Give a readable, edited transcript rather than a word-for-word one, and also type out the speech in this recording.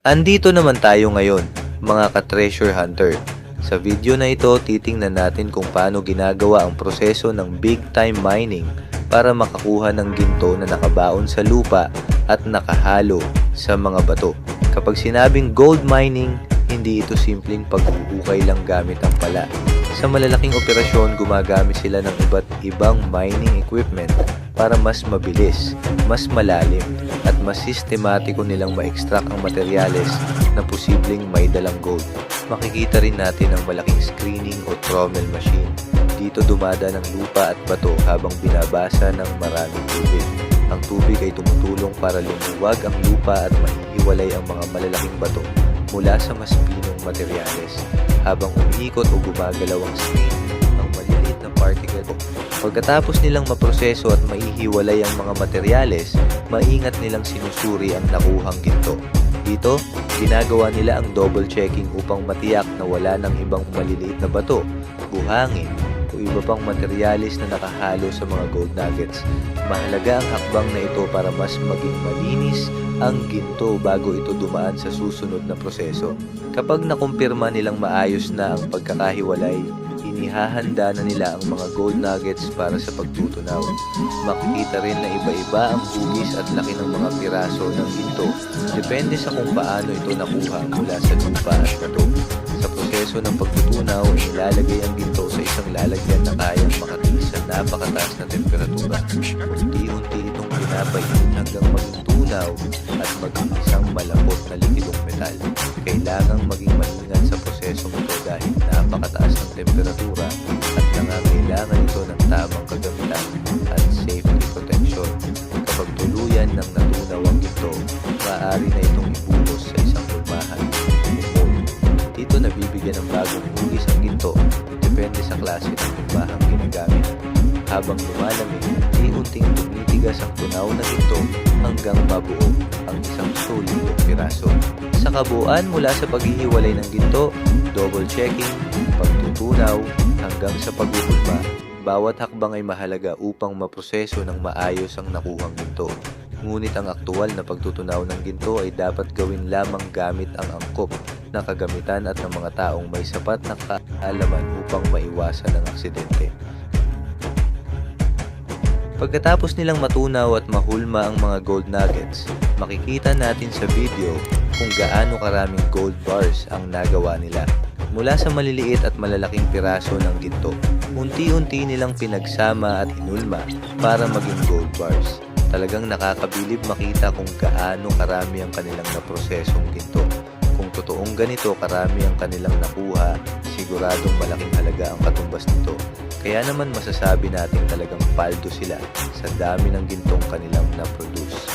Andito naman tayo ngayon, mga ka-treasure hunter. Sa video na ito, titingnan natin kung paano ginagawa ang proseso ng big time mining para makakuha ng ginto na nakabaon sa lupa at nakahalo sa mga bato. Kapag sinabing gold mining, hindi ito simpleng paghuhukay lang gamit ang pala. Sa malalaking operasyon, gumagamit sila ng iba't ibang mining equipment para mas mabilis, mas malalim, at mas sistematiko nilang ma-extract ang materyales na posibleng may dalang gold. Makikita rin natin ang malaking screening o trommel machine. Dito dumada ng lupa at bato habang binabasa ng maraming tubig. Ang tubig ay tumutulong para lumuwag ang lupa at mahihiwalay ang mga malalaking bato mula sa mas pinong materyales. Habang umiikot o gumagalaw ang screen, ang maliliit na particle. Pagkatapos nilang maproseso at maihiwalay ang mga materyales, maingat nilang sinusuri ang nakuhang ginto. Dito, ginagawa nila ang double checking upang matiyak na wala ng ibang maliliit na bato, buhangin, o iba pang materyales na nakahalo sa mga gold nuggets. Mahalaga ang hakbang na ito para mas maging malinis ang ginto bago ito dumaan sa susunod na proseso. Kapag nakumpirma nilang maayos na ang pagkakahiwalay, inihahanda na nila ang mga gold nuggets para sa pagtutunaw. Makikita rin na iba-iba ang hugis at laki ng mga piraso ng ginto. Depende sa kung paano ito nakuha mula sa lupa at bato. Sa proseso ng pagtutunaw, ilalagay ang ginto sa isang lalagyan na kayang makatiis sa napakataas na temperatura. Unti-unti itong pinapainit hanggang maging tunaw at maging isang malapot na likidong metal. Kailangang maging maingat sa prosesong ito dahil napakataas ng temperatura at nangangailangan ito ng tamang kagamitan at safety protection. Kapag tuluyan ng natunaw ang ginto, maaari na itong ibuhos sa isang lumahan o mold. Dito nabibigyan ng bagong hugis ang ginto, depende sa klase ng lumbahang ginagamit. Habang lumalamig, unti-unting tumitigas ang tunaw na ginto hanggang mabuo ang isang solidong piraso. Sa kabuuan, mula sa paghihiwalay ng ginto, double checking, pagtutunaw, hanggang sa paghuhulma, bawat hakbang ay mahalaga upang maproseso ng maayos ang nakuhang ginto. Ngunit ang aktual na pagtutunaw ng ginto ay dapat gawin lamang gamit ang angkop na kagamitan at ng mga taong may sapat na kaalaman upang maiwasan ang aksidente. Pagkatapos nilang matunaw at mahulma ang mga gold nuggets, makikita natin sa video kung gaano karaming gold bars ang nagawa nila. Mula sa maliliit at malalaking piraso ng ginto, unti-unti nilang pinagsama at inulma para maging gold bars. Talagang nakakabilib makita kung gaano karami ang kanilang naprosesong ginto. Kung totoong ganito karami ang kanilang nakuha, siguradong malaking halaga ang katumbas nito. Kaya naman masasabi natin talagang paldo sila sa dami ng gintong kanilang na-produce.